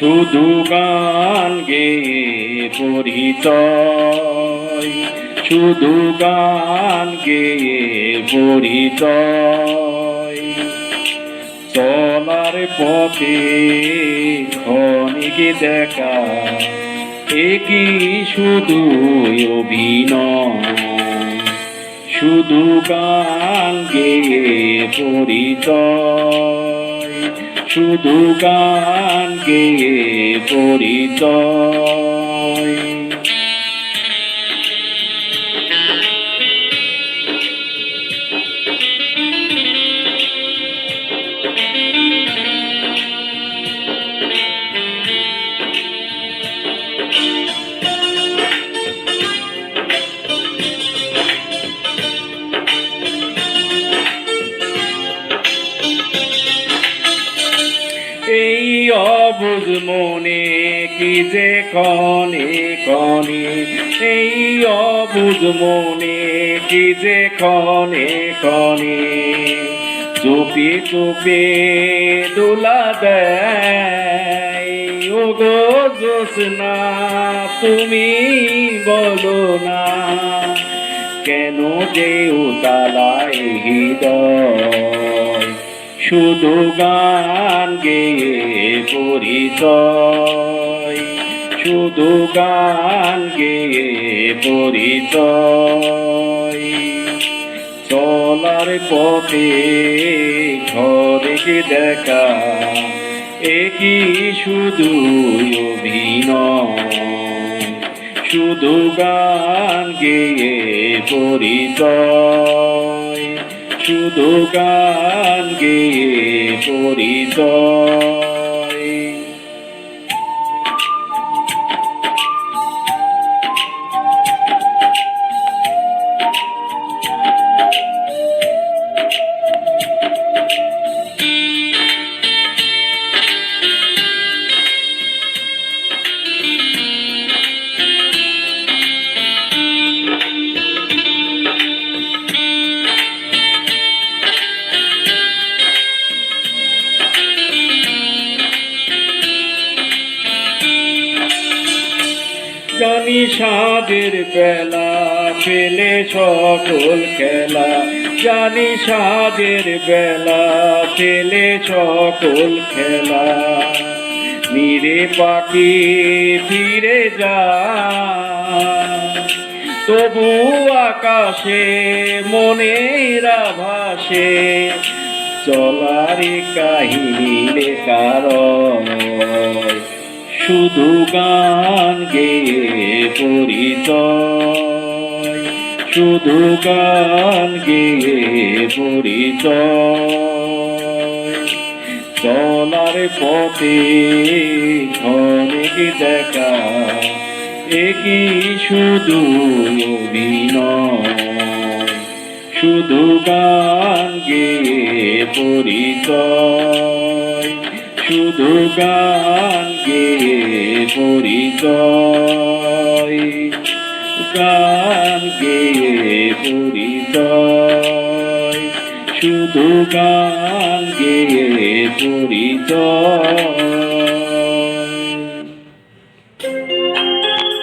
শুধু গান গেয়ে পরিচয়, শুধু গান গেয়ে পরিচয়। চলার পথে ক্ষণিক দেখা, একই শুধু অভিনয়। শুধু গান গেয়ে পরিচয়, শুধু গান গেয়ে পরিচয়। এই অবুঝ মনে কি যে ক্ষণে ক্ষণে, এই অবুঝ মনে কি যে ক্ষণে ক্ষণে চুপি চুপি দোলা দেয়। ও গো জোছনা তুমি বলো না, কেন যে উতালায় হৃদয়। শুধু গান গেয়ে পরিচয়, শুধু গান গেয়ে পরিচয়। চলার পথে ঘরে দেখা, একই শুধু অভিনয়। শুধু গান গেয়ে পরিচয়, শুধু গান গেয়ে পরিচয়। জানি সাধের বেলা ফেলে সকল খেলা, জানি সাধের বেলা ফেলে সকল খেলা। নিরে পাখি ফিরে যায়, তবু আকাশে মনের আভাসে চলারে কাহিনী লেখার। শুধু গান গেয়ে পরিচয়, শুধু গান গেয়ে পরিচয়। চলার পথে ক্ষণিক দেখা, একই শুধু অভিনয়। শুধু গান গেয়ে পরিচয়, শুধু গান গেয়ে পরিচয়। গান গেয়ে পরিচয়, শুধু গান গেয়ে পরিচয়।